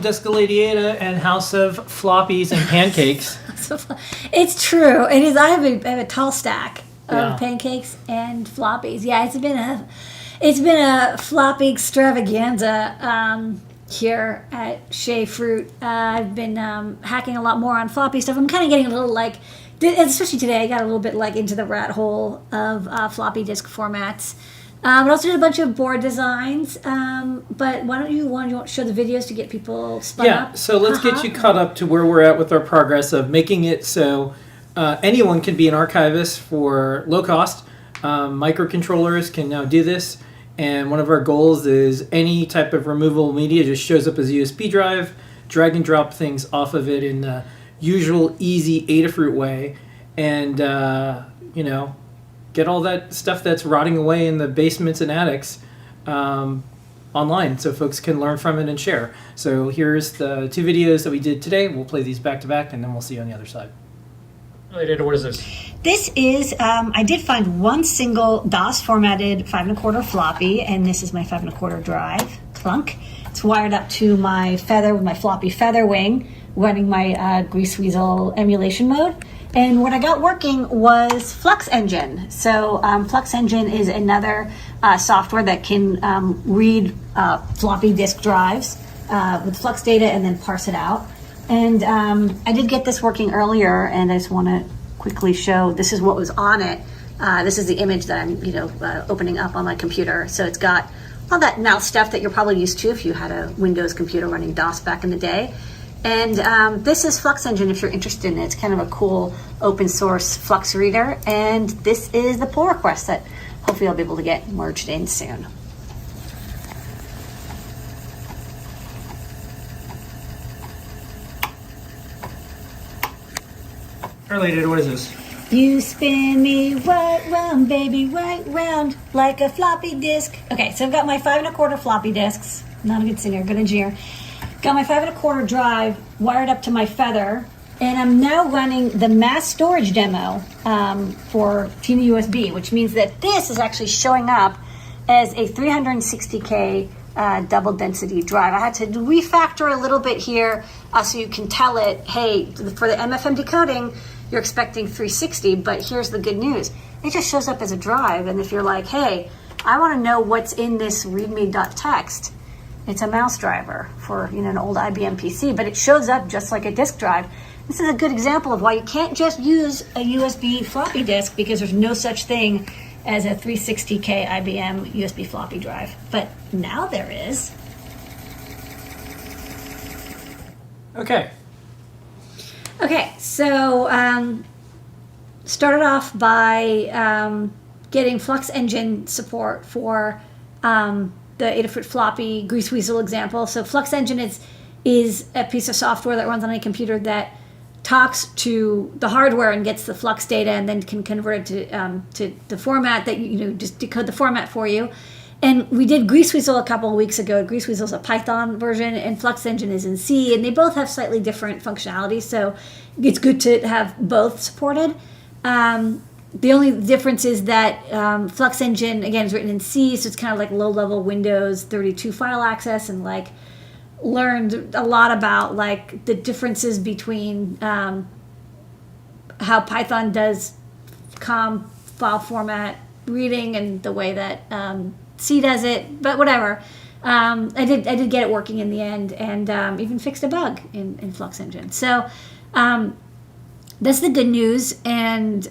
Desk of Ladyada and House of Floppies and Pancakes. It's true. It is. I have a tall stack of pancakes and floppies. Yeah, it's been a floppy extravaganza here at Shea Fruit. I've been hacking a lot more on floppy stuff. I'm kind of getting a little like, especially today, I got a little bit like into the rat hole of floppy disk formats. But also did a bunch of board designs. But why don't you show the videos to get people spun up? Yeah, so let's get you caught up to where we're at with our progress of making it so anyone can be an archivist for low cost. Microcontrollers can now do this. And one of our goals is any type of removable media just shows up as a USB drive, drag and drop things off of it in the usual easy Adafruit way. And, get all that stuff that's rotting away in the basements and attics online so folks can learn from it and share. So here's the 2 videos that we did today. We'll play these back to back and then we'll see you on the other side. Ladyada, what is this? This is, I did find one single DOS formatted 5 1/4 floppy, and this is my 5 1/4 drive, clunk. It's wired up to my Feather with my Floppy FeatherWing, running my Grease Weasel emulation mode. And what I got working was Flux Engine. So Flux Engine is another software that can read floppy disk drives with Flux data and then parse it out. And I did get this working earlier, and I just want to quickly show. This is what was on it. This is the image that I'm, opening up on my computer. So it's got all that mouse stuff that you're probably used to if you had a Windows computer running DOS back in the day. And this is Flux Engine if you're interested in it. It's kind of a cool open source Flux reader. And this is the pull request that hopefully I'll be able to get merged in soon. Ladyada, what is this? You spin me right round, baby, right round, like a floppy disk. Okay, so I've got my 5 1/4 floppy disks. Not a good singer, good engineer. Got my 5 1/4 drive wired up to my Feather, and I'm now running the mass storage demo for Team USB, which means that this is actually showing up as a 360K double density drive. I had to refactor a little bit here so you can tell it, hey, for the MFM decoding, you're expecting 360, but here's the good news. It just shows up as a drive, and if you're like, hey, I want to know what's in this readme.txt, it's a mouse driver for an old IBM PC, but it shows up just like a disk drive. This is a good example of why you can't just use a USB floppy disk, because there's no such thing as a 360K IBM USB floppy drive. But now there is. Okay, so started off by getting Flux Engine support for the Adafruit floppy Grease Weasel example. So Flux Engine is a piece of software that runs on a computer that talks to the hardware and gets the Flux data and then can convert it to the format that just decode the format for you. And we did Grease Weasel a couple of weeks ago. Grease Weasel is a Python version, and Flux Engine is in C, and they both have slightly different functionality, so it's good to have both supported. The only difference is that Flux Engine, again, is written in C, so it's kind of like low-level Windows 32 file access, and learned a lot about the differences between how Python does COM file format reading and the way that C does it, but whatever. I did get it working in the end, and even fixed a bug in Flux Engine. So that's the good news. And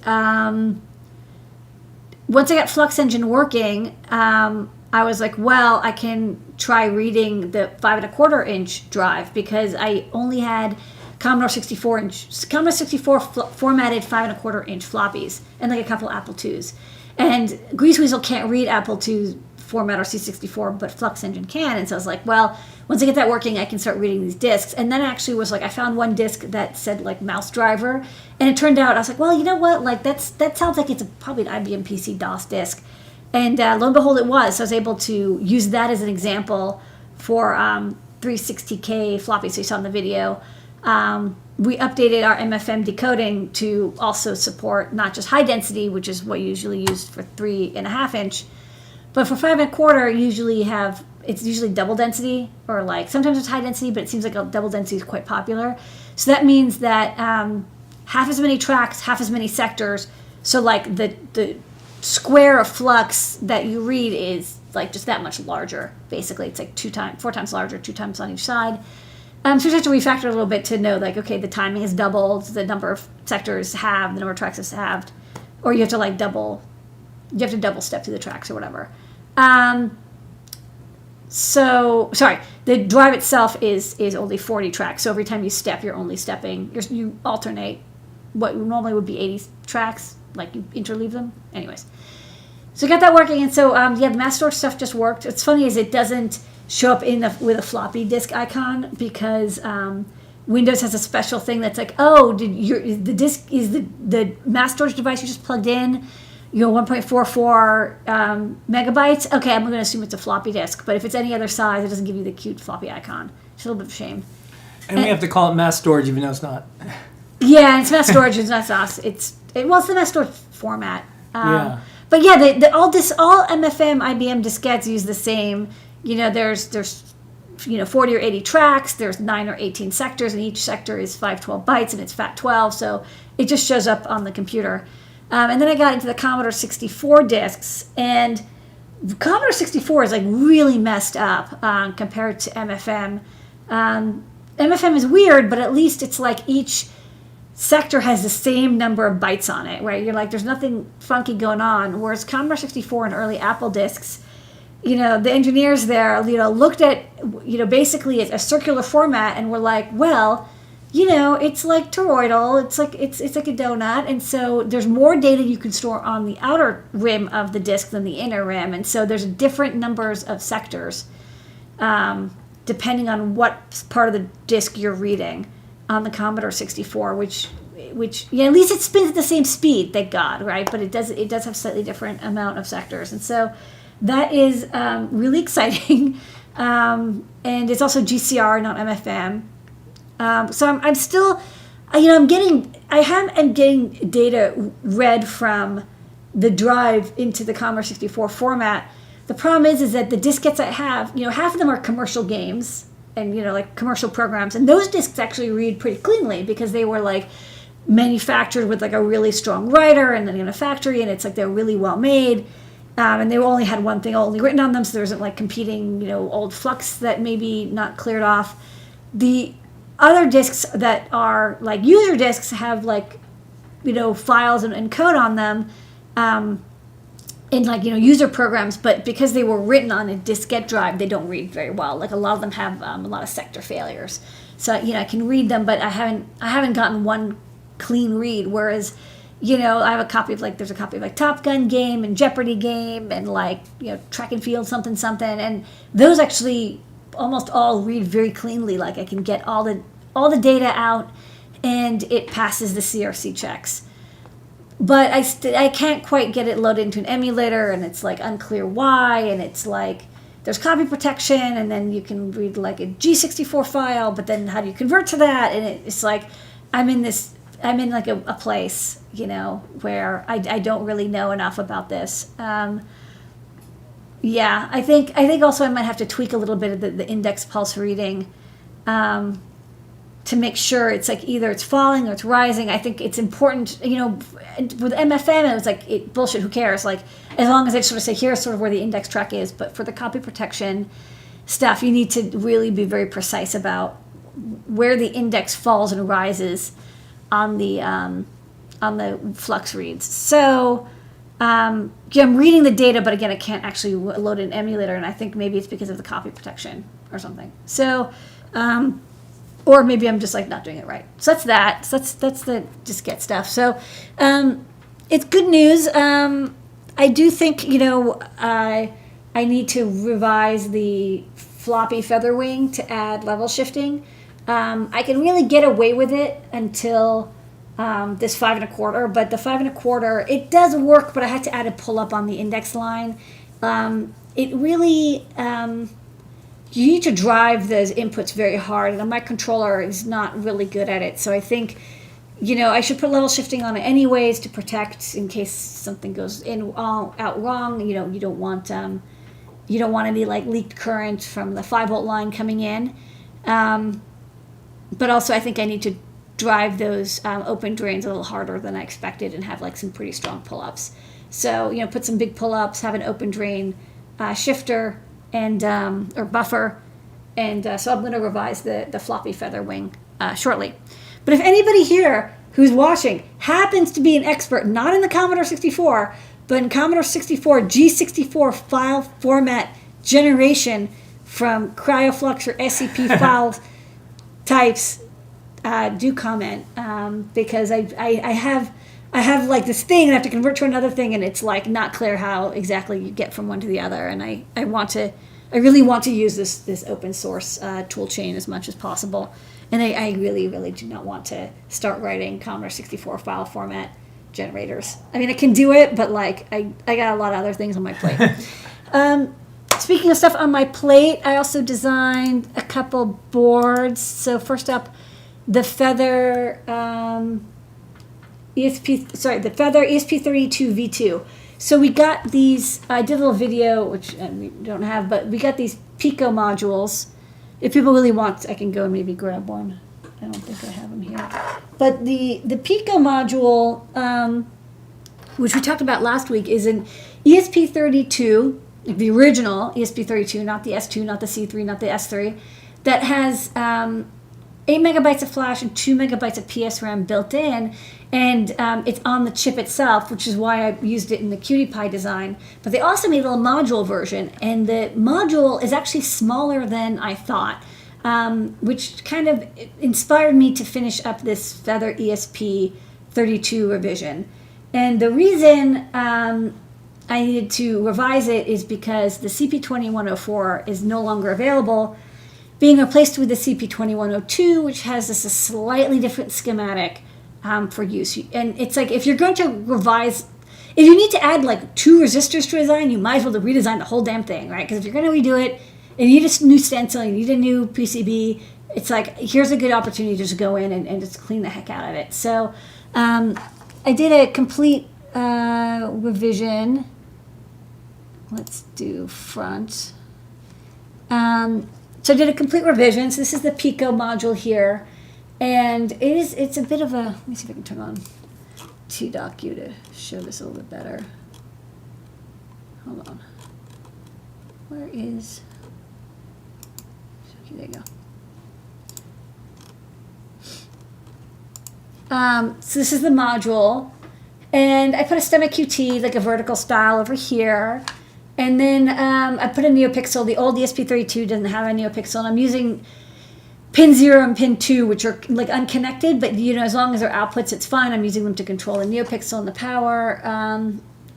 once I got Flux Engine working, I was like, well, I can try reading the 5 1/4 inch drive, because I only had Commodore 64 formatted 5 1/4 inch floppies and a couple Apple IIs. And Grease Weasel can't read Apple II format or C64, but Flux Engine can. And so I was like, well, once I get that working, I can start reading these disks. And then it actually was I found one disk that said mouse driver, and it turned out I was like, well, you know what? That sounds like it's probably an IBM PC DOS disk. And lo and behold, it was. So I was able to use that as an example for 360K floppy. So you saw in the video. We updated our MFM decoding to also support not just high density, which is what you usually use for 3.5 inch, but for 5 1/4, you usually have it's usually double density, or like sometimes it's high density, but it seems like a double density is quite popular. So that means that half as many tracks, half as many sectors. So like the square of flux that you read is like just that much larger. Basically, it's like 4 times larger, 2 times on each side. So you have to refactor a little bit to know, like, okay, the timing is doubled, the number of sectors halved, the number of tracks is halved, or you have to like double step through the tracks or whatever. The drive itself is only 40 tracks. So every time you step, you're only stepping. You alternate what normally would be 80 tracks, like you interleave them. Anyways, so got that working, and so the mass storage stuff just worked. What's funny is it doesn't show up with a floppy disk icon, because Windows has a special thing that's like, oh, the disk is the mass storage device you just plugged in, 1.44 megabytes. Okay, I'm going to assume it's a floppy disk, but if it's any other size, it doesn't give you the cute floppy icon. It's a little bit of a shame. And we have to call it mass storage, even though it's not. Yeah, it's mass storage. It's not sauce. It's the mass storage format. Yeah. But yeah, all MFM IBM diskettes use the same. There's 40 or 80 tracks. There's 9 or 18 sectors, and each sector is 512 bytes, and it's FAT12. So it just shows up on the computer. And then I got into the Commodore 64 disks, and Commodore 64 is like really messed up compared to MFM. MFM is weird, but at least it's like each sector has the same number of bytes on it, where you're like, there's nothing funky going on. Whereas Commodore 64 and early Apple disks, the engineers there, looked at, basically a circular format and were like, well, it's like toroidal. It's like a donut, and so there's more data you can store on the outer rim of the disk than the inner rim, and so there's different numbers of sectors, depending on what part of the disk you're reading on the Commodore 64, which at least it spins at the same speed, thank God, right? But it does have slightly different amount of sectors, and so that is really exciting. And it's also GCR, not MFM. So I'm still, I'm getting data read from the drive into the Commodore 64 format. The problem is that the diskettes I have, half of them are commercial games and, like commercial programs. And those disks actually read pretty cleanly because they were like manufactured with like a really strong writer and then in a factory, and it's like they're really well made. And they only had one thing only written on them, so there isn't like competing, old flux that maybe not cleared off. The other disks that are like user disks have like, files and code on them, in like, user programs, but because they were written on a diskette drive, they don't read very well. Like a lot of them have a lot of sector failures. So, I can read them, but I haven't gotten one clean read. Whereas, I have a copy of there's a copy of like Top Gun game and Jeopardy game and like, track and field something, and those actually almost all read very cleanly. Like I can get all the data out and it passes the CRC checks. But I can't quite get it loaded into an emulator, and it's like unclear why, and it's like there's copy protection, and then you can read like a G64 file, but then how do you convert to that? And it's like I'm in like a place, where I don't really know enough about this. I think also I might have to tweak a little bit of the index pulse reading, to make sure it's like either it's falling or it's rising. I think it's important, with MFM, it was like, bullshit, who cares? Like, as long as I sort of say, here's sort of where the index track is. But for the copy protection stuff, you need to really be very precise about where the index falls and rises on the flux reads. So, I'm reading the data, but again, I can't actually load an emulator, and I think maybe it's because of the copy protection or something. So, or maybe I'm just like not doing it right. So that's that. So that's the diskette stuff. So it's good news. I do think I need to revise the Floppy FeatherWing to add level shifting. I can really get away with it until this 5 1/4, but the 5 1/4 it does work, but I had to add a pull up on the index line. It really. You need to drive those inputs very hard, and my controller is not really good at it. So I think, I should put level shifting on it anyways to protect in case something goes out wrong. You don't want You don't want any like leaked current from the 5-volt line coming in. But also I think I need to drive those open drains a little harder than I expected and have like some pretty strong pull-ups. So, you know, put some big pull-ups, have an open drain shifter and or buffer. And so I'm going to revise the Floppy FeatherWing shortly. But if anybody here who's watching happens to be an expert, not in the Commodore 64, but in Commodore 64 G64 file format generation from CryoFlux or SCP file types, do comment, because I have like this thing and I have to convert to another thing, and it's like not clear how exactly you get from one to the other, and I really want to use this open source tool chain as much as possible, and I really do not want to start writing Commodore 64 file format generators. I mean, I can do it, but like I got a lot of other things on my plate. Speaking of stuff on my plate, I also designed a couple boards. So first up, the Feather the Feather ESP32 V2. So we got these, I did a little video, which we don't have, but we got these Pico modules. If people really want, I can go and maybe grab one. I don't think I have them here. But the Pico module, which we talked about last week, is an ESP32, like the original ESP32, not the S2, not the C3, not the S3, that has 8 megabytes of flash and 2 megabytes of PSRAM built in, and it's on the chip itself, which is why I used it in the Cutie Pie design. But they also made a little module version, and the module is actually smaller than I thought, which kind of inspired me to finish up this Feather ESP32 revision. And the reason I needed to revise it is because the CP2104 is no longer available, being replaced with the CP2102, which has this a slightly different schematic for use. And it's like, if you're going to revise, if you need to add like 2 resistors to a design, you might as well redesign the whole damn thing, right? Because if you're going to redo it, and you need a new stencil, you need a new PCB, it's like, here's a good opportunity to just go in and just clean the heck out of it. So I did a complete revision. Let's do front. So I did a complete revision. So this is the Pico module here. And it's a bit of a, let me see if I can turn on T-Docu to show this a little bit better. Hold on. Where is, okay, there you go. So this is the module. And I put a stemma QT, like a vertical style over here. And then I put a NeoPixel. The old ESP32 doesn't have a NeoPixel, and I'm using pin 0 and pin 2, which are like unconnected, but you know, as long as they're outputs, it's fine. I'm using them to control the NeoPixel and the power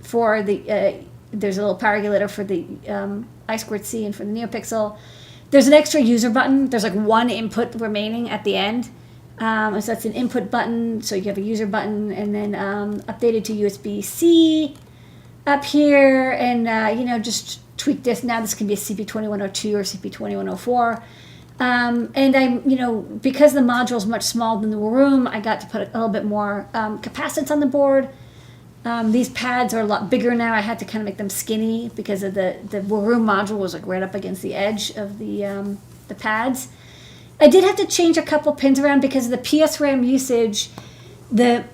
for the, there's a little power regulator for the I2C and for the NeoPixel. There's an extra user button. There's like one input remaining at the end. So that's an input button, so you have a user button, and then updated to USB-C up here, and you know, just tweak this. Now this can be a CP2102 or CP2104. And I'm, you know, because the module is much smaller than the room, I got to put a little bit more capacitance on the board. These pads are a lot bigger now. I had to kind of make them skinny because of the room module was like right up against the edge of the pads. I did have to change a couple pins around because of the PSRAM usage. The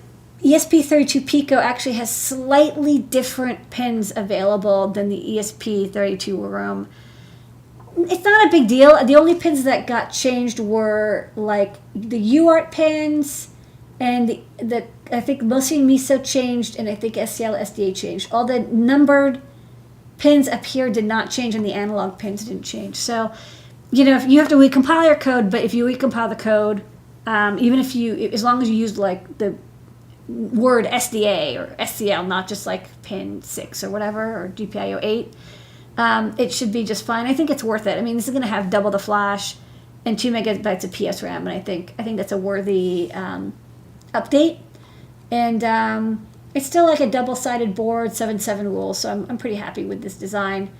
ESP32 Pico actually has slightly different pins available than the ESP32 room. It's not a big deal. The only pins that got changed were like the UART pins, and the I think mostly MISO changed, and I think SCL SDA changed. All the numbered pins up here did not change, and the analog pins didn't change. So, you know, if you have to recompile your code, but if you recompile the code, even if you, as long as you use like the word SDA or SCL, not just like pin 6 or whatever, or GPIO 8, it should be just fine. I think it's worth it. I mean, this is going to have double the flash and 2 megabytes of PSRAM, and I think that's a worthy update. And it's still like a double-sided board, 7/7 rule, so I'm pretty happy with this design.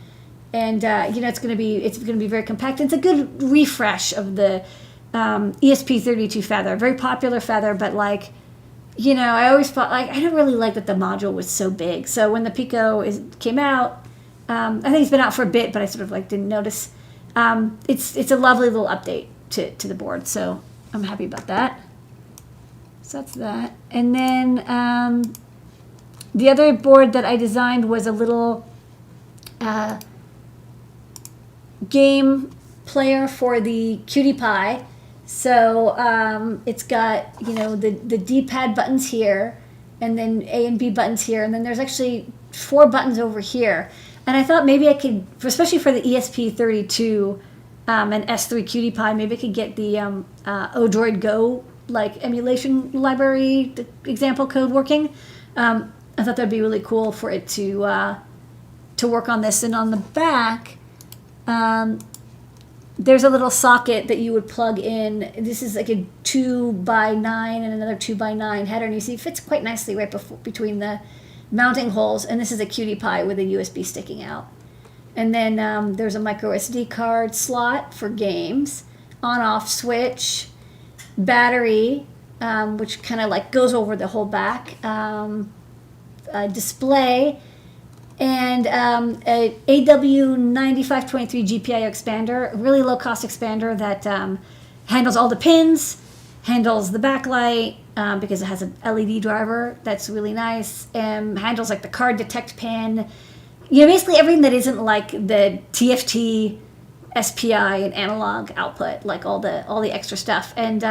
And you know, it's going to be very compact. It's a good refresh of the ESP32 Feather, very popular Feather, but like, you know, I always felt like I didn't really like that the module was so big. So when the Pico came out, I think it's been out for a bit, but I sort of like didn't notice. It's a lovely little update to the board, so I'm happy about that. So that's that. And then the other board that I designed was a little game player for the Cutie Pie. So it's got, you know, the D-pad buttons here, and then A and B buttons here, and then there's actually 4 buttons over here. And I thought maybe I could, especially for the ESP32 and S3 Cutie Pie, maybe I could get the Odroid Go like emulation library example code working. I thought that'd be really cool for it to work on this. And on the back, there's a little socket that you would plug in. This is like a 2x9 and another 2x9 header, and you see it fits quite nicely right between the mounting holes. And this is a Cutie Pie with a USB sticking out. And then there's a micro SD card slot for games, on-off switch, battery, which kind of like goes over the whole back, display, and a AW9523 GPIO expander, a really low-cost expander that handles all the pins, handles the backlight, because it has an LED driver that's really nice, and handles like the card detect pin. You know, basically everything that isn't like the TFT, SPI, and analog output, like all the extra stuff. And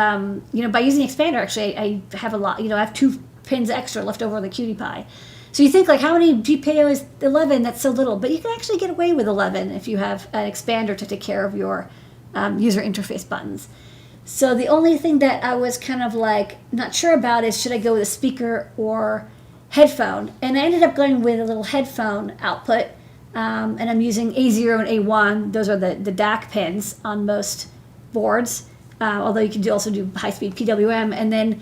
you know, by using the expander, actually, I have a lot. You know, I have 2 pins extra left over on the Cutie Pie. So you think like, how many GPIO is 11? That's so little, but you can actually get away with 11 if you have an expander to take care of your user interface buttons. So the only thing that I was kind of like not sure about is, should I go with a speaker or headphone? And I ended up going with a little headphone output, and I'm using A0 and A1. Those are the DAC pins on most boards, although you can also do high-speed PWM, and then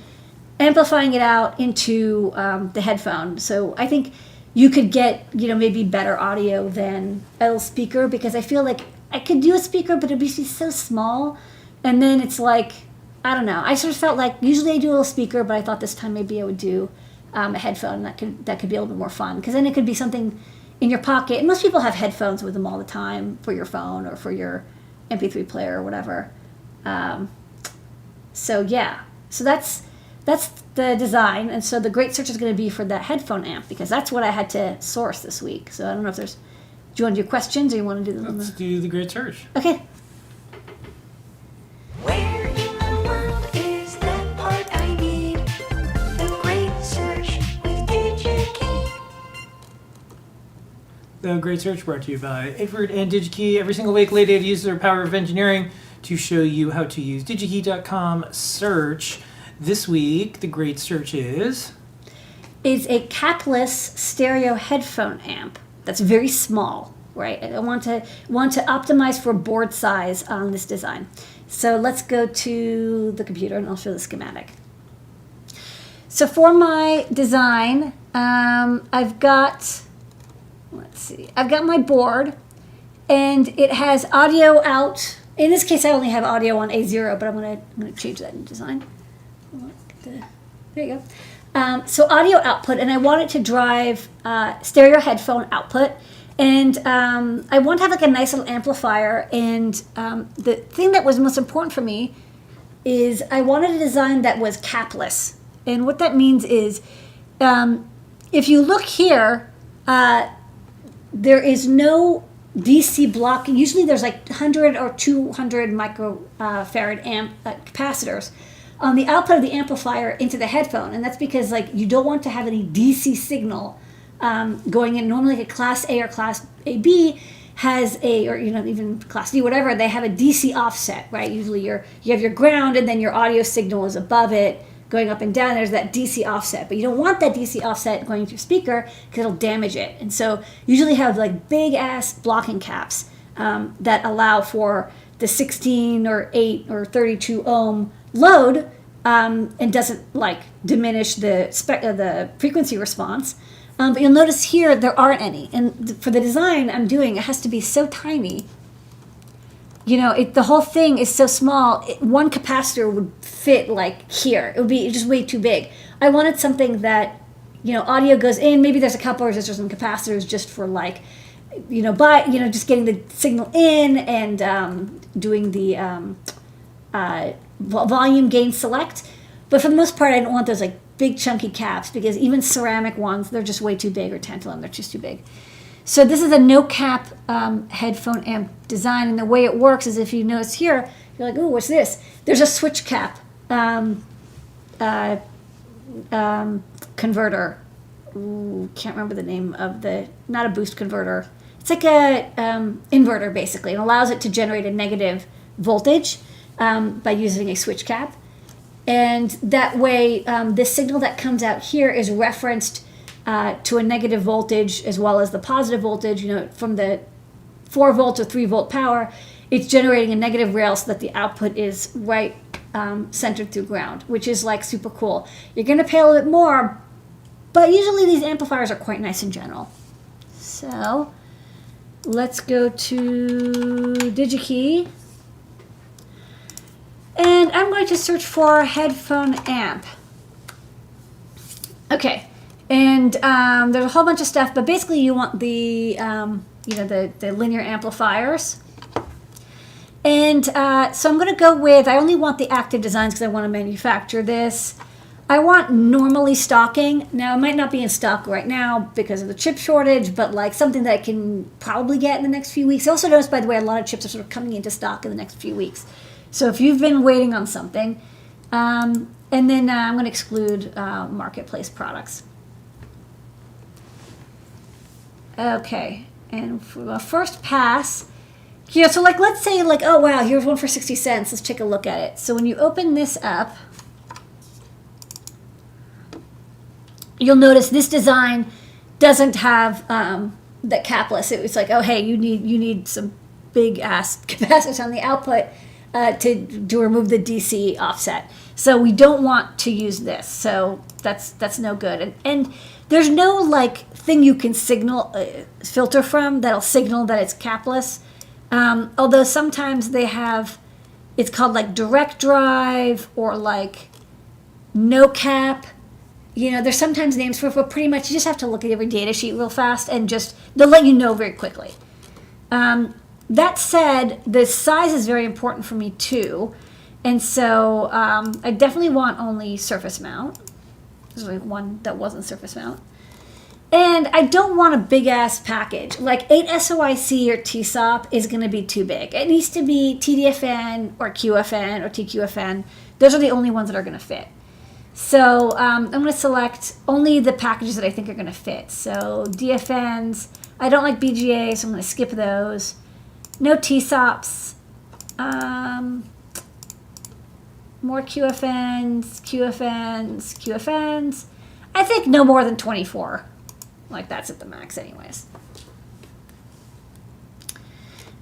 amplifying it out into the headphone. So I think you could get, you know, maybe better audio than a little speaker, because I feel like I could do a speaker, but it'd be so small. And then it's like, I don't know. I sort of felt like usually I do a little speaker, but I thought this time maybe I would do a headphone. That could be a little bit more fun, because then it could be something in your pocket. And most people have headphones with them all the time for your phone or for your MP3 player or whatever. So yeah, so that's the design. And so the great search is going to be for that headphone amp, because that's what I had to source this week. So I don't know if there's, do you want to do questions, or you want to do them? Let's do the great search. Okay. Where in the world is that part I need? The great search with Digi-Key. The Great Search brought to you by Adafruit and Digi-Key. Every single week, Ladyada uses their power of engineering to show you how to use Digi-Key.com search. This week, the Great Search is a capless stereo headphone amp that's very small, right? I want to optimize for board size on this design. So let's go to the computer and I'll show the schematic. So for my design, I've got my board, and it has audio out. In this case, I only have audio on A0, but I'm gonna change that in design. There you go. So audio output, and I want it to drive stereo headphone output, and I want to have like a nice little amplifier. And the thing that was most important for me is I wanted a design that was capless. And what that means is, if you look here, there is no DC blocking. Usually there's like 100 or 200 microfarad capacitors on the output of the amplifier into the headphone. And that's because like you don't want to have any DC signal going in. Normally like a class A or class AB has or even class D, whatever, they have a DC offset, right? Usually you have your ground, and then your audio signal is above it, going up and down. There's that DC offset, but you don't want that DC offset going to your speaker because it'll damage it. And so usually have like big ass blocking caps that allow for the 16 or 8 or 32 ohm load, and doesn't like diminish the frequency response. But you'll notice here there aren't any. And for the design I'm doing, it has to be so tiny. The whole thing is so small. One capacitor would fit like here. It would be just way too big. I wanted something that, audio goes in. Maybe there's a couple of resistors and capacitors just for like just getting the signal in and doing the volume gain select. But for the most part, I don't want those like big chunky caps because even ceramic ones, they're just way too big, or tantalum, they're just too big. So this is a no cap headphone amp design, and the way it works is if you notice here, you're like, oh, what's this? There's a switch cap converter. Ooh, can't remember the name of not a boost converter. It's like a inverter basically. It allows it to generate a negative voltage by using a switch cap. And that way, this signal that comes out here is referenced to a negative voltage as well as the positive voltage. From the 4 volt or 3 volt power, it's generating a negative rail so that the output is right centered through ground, which is like super cool. You're going to pay a little bit more, but usually these amplifiers are quite nice in general. So let's go to Digi-Key. And I'm going to search for headphone amp. Okay, and there's a whole bunch of stuff, but basically you want the linear amplifiers. And so I'm going to go with, I only want the active designs because I want to manufacture this. I want normally stocking. Now, it might not be in stock right now because of the chip shortage, but like something that I can probably get in the next few weeks. I also noticed, by the way, a lot of chips are sort of coming into stock in the next few weeks. So if you've been waiting on something, and then I'm going to exclude marketplace products. Okay, and for the first pass, so like let's say like, oh wow, here's one for 60 cents. Let's take a look at it. So when you open this up, you'll notice this design doesn't have the capless. It's like, oh hey, you need some big ass capacitors on the output to remove the DC offset. So we don't want to use this. So that's no good. And there's no like thing you can signal filter from that'll signal that it's capless. Although sometimes they have, it's called like direct drive or like no cap. There's sometimes names for it, but pretty much you just have to look at every data sheet real fast and they'll let you know very quickly. That said, the size is very important for me too. And so I definitely want only surface mount. There's only one that wasn't surface mount. And I don't want a big ass package. Like 8 SOIC or TSOP is going to be too big. It needs to be TDFN or QFN or TQFN. Those are the only ones that are going to fit. So I'm going to select only the packages that I think are going to fit. So DFNs, I don't like BGA, so I'm going to skip those. No TSOPs. More QFNs, QFNs, QFNs. I think no more than 24. Like that's at the max anyways.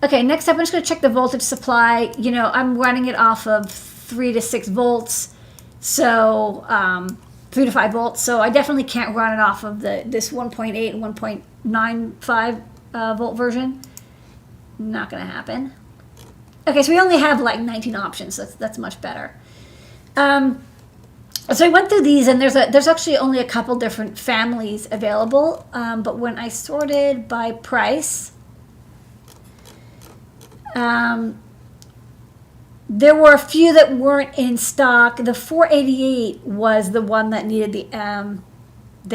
Okay, next up I'm just going to check the voltage supply. I'm running it off of 3 to 6 volts. So 3 to 5 volts. So I definitely can't run it off of this 1.8 and 1.95 volt version. Not going to happen. Okay, so we only have like 19 options. So that's much better. So I went through these, and there's actually only a couple different families available. But when I sorted by price, there were a few that weren't in stock. The 488 was the one that needed the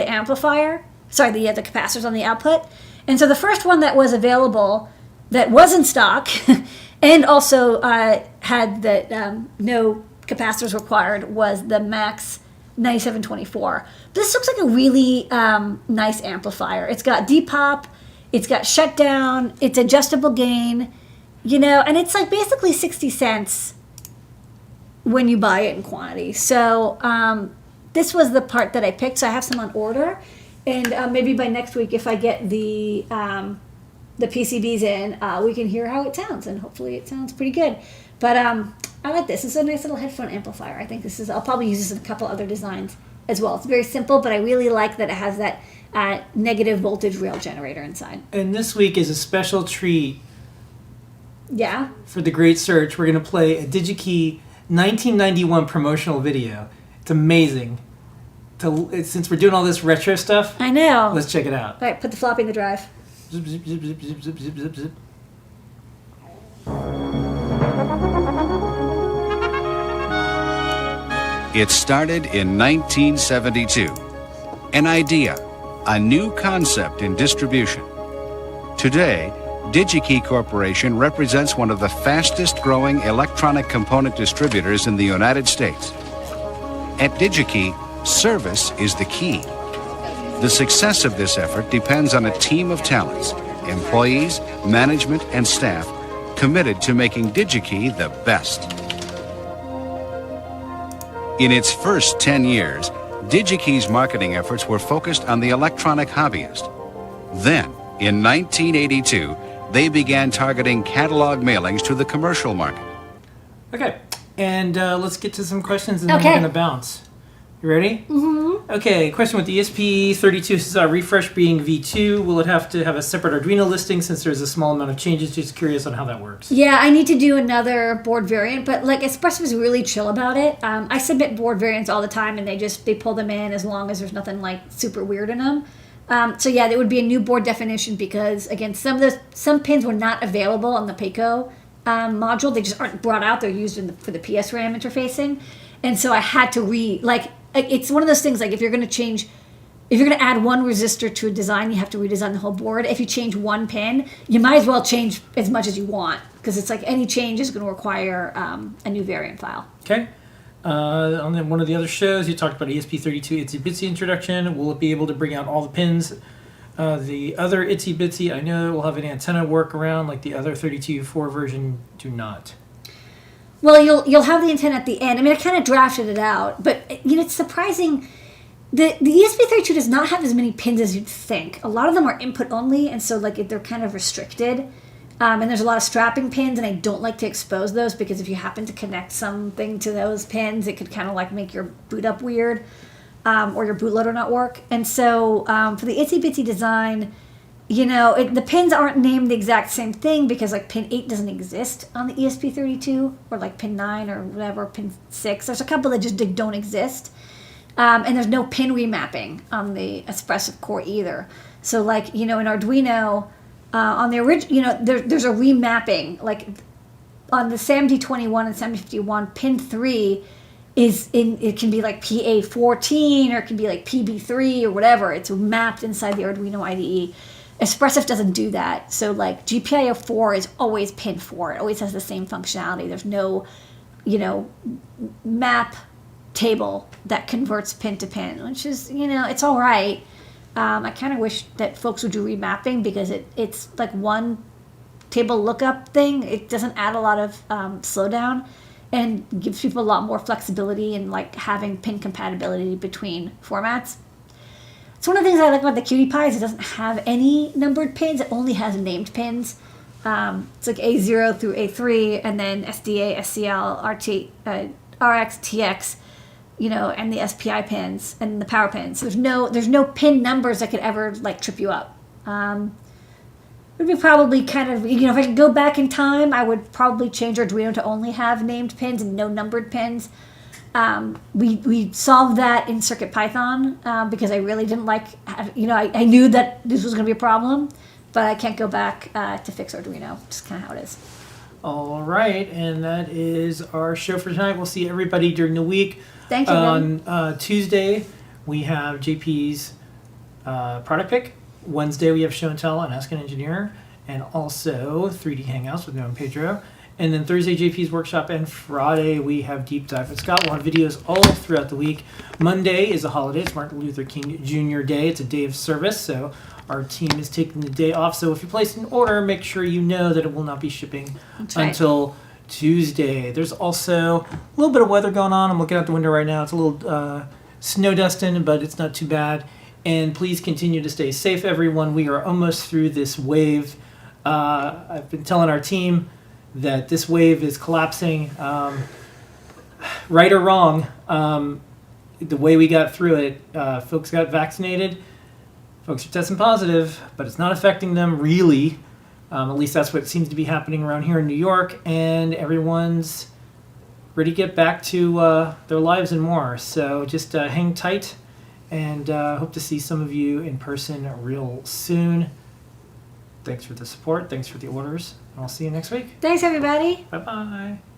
amplifier. Sorry, the capacitors on the output. And so the first one that was available that was in stock and also had the no capacitors required was the Max 9724. This looks like a really nice amplifier. It's got depop, it's got shutdown, it's adjustable gain, and it's like basically 60 cents when you buy it in quantity. So this was the part that I picked. So I have some on order, and maybe by next week, if I get the PCBs in, we can hear how it sounds, and hopefully it sounds pretty good. But I like this. It's a nice little headphone amplifier. I think I'll probably use this in a couple other designs as well. It's very simple, but I really like that it has that negative voltage rail generator inside. And this week is a special treat. Yeah. For the Great Search, we're going to play a Digi-Key 1991 promotional video. It's amazing. Since we're doing all this retro stuff, I know. let's check it out. All right, put the floppy in the drive. zip, zip, zip, zip, zip, zip, zip, zip, zip. It started in 1972. An idea, a new concept in distribution. Today, Digi-Key Corporation represents one of the fastest growing electronic component distributors in the United States. At Digi-Key, service is the key. The success of this effort depends on a team of talents, employees, management, and staff committed to making Digi-Key the best. In its first 10 years, Digi-Key's marketing efforts were focused on the electronic hobbyist. Then, in 1982, they began targeting catalog mailings to the commercial market. Okay, and let's get to some questions and then Okay. we're going to bounce. You ready? Mm-hmm. Okay, question with the ESP32 says refresh being V2. Will it have to have a separate Arduino listing since there's a small amount of changes? Just curious on how that works. Yeah, I need to do another board variant, but like Espresso is really chill about it. I submit board variants all the time, and they pull them in as long as there's nothing like super weird in them. So yeah, there would be a new board definition because again, some pins were not available on the Payco module. They just aren't brought out. They're used for the PSRAM interfacing, and so I had to it's one of those things like if you're going to add one resistor to a design, you have to redesign the whole board. If you change one pin, you might as well change as much as you want because it's like any change is going to require a new variant file. Okay. On one of the other shows, you talked about ESP32 Itsy Bitsy introduction. Will it be able to bring out all the pins? The other Itsy Bitsy, I know, will have an antenna workaround like the other 32U4 version do not. Well, you'll have the antenna at the end. I mean, I kind of drafted it out, but it's surprising. The ESP32 does not have as many pins as you'd think. A lot of them are input only, and so like they're kind of restricted. And there's a lot of strapping pins, and I don't like to expose those because if you happen to connect something to those pins, it could kind of like make your boot up weird, or your bootloader not work. And so for the Itsy Bitsy design, the pins aren't named the exact same thing because like pin 8 doesn't exist on the ESP32, or like pin 9 or whatever, pin 6. There's a couple that just don't exist. And there's no pin remapping on the Espresso core either. So like, in Arduino, on the original, there's a remapping. Like on the SAMD21 and SAMD51, pin 3 it can be like PA14 or it can be like PB3 or whatever. It's mapped inside the Arduino IDE. Espressif doesn't do that. So like GPIO 4 is always pin 4. It always has the same functionality. There's no, map table that converts pin to pin, which is, it's all right. I kind of wish that folks would do remapping because it's like one table lookup thing. It doesn't add a lot of slowdown and gives people a lot more flexibility in like having pin compatibility between formats. It's one of the things I like about the Cutie Pie is it doesn't have any numbered pins. It only has named pins. It's like A0 through A3 and then SDA, SCL, RX, TX, and the SPI pins and the power pins. There's no pin numbers that could ever like trip you up. It would be probably kind of, if I could go back in time, I would probably change Arduino to only have named pins and no numbered pins. We solved that in CircuitPython because I really didn't like, I knew that this was going to be a problem, but I can't go back to fix Arduino. Just kind of how it is. All right, and that is our show for tonight. We'll see everybody during the week. Thank you. On Tuesday, we have JP's product pick. Wednesday, we have show and tell and Ask an Engineer, and also 3D Hangouts with Noah and Pedro. And then Thursday, JP's workshop, and Friday, we have Deep Dive with Scott. We'll have videos all throughout the week. Monday is a holiday. It's Martin Luther King Jr. Day. It's a day of service, so our team is taking the day off. So if you place an order, make sure you know that it will not be shipping until Tuesday. There's also a little bit of weather going on. I'm looking out the window right now. It's a little snow dusting, but it's not too bad. And please continue to stay safe, everyone. We are almost through this wave. I've been telling our team that this wave is collapsing. Right or wrong, the way we got through it, folks got vaccinated. Folks are testing positive, but it's not affecting them really. At least that's what seems to be happening around here in New York. And everyone's ready to get back to their lives and more. So just hang tight. And hope to see some of you in person real soon. Thanks for the support. Thanks for the orders. And I'll see you next week. Thanks, everybody. Bye-bye.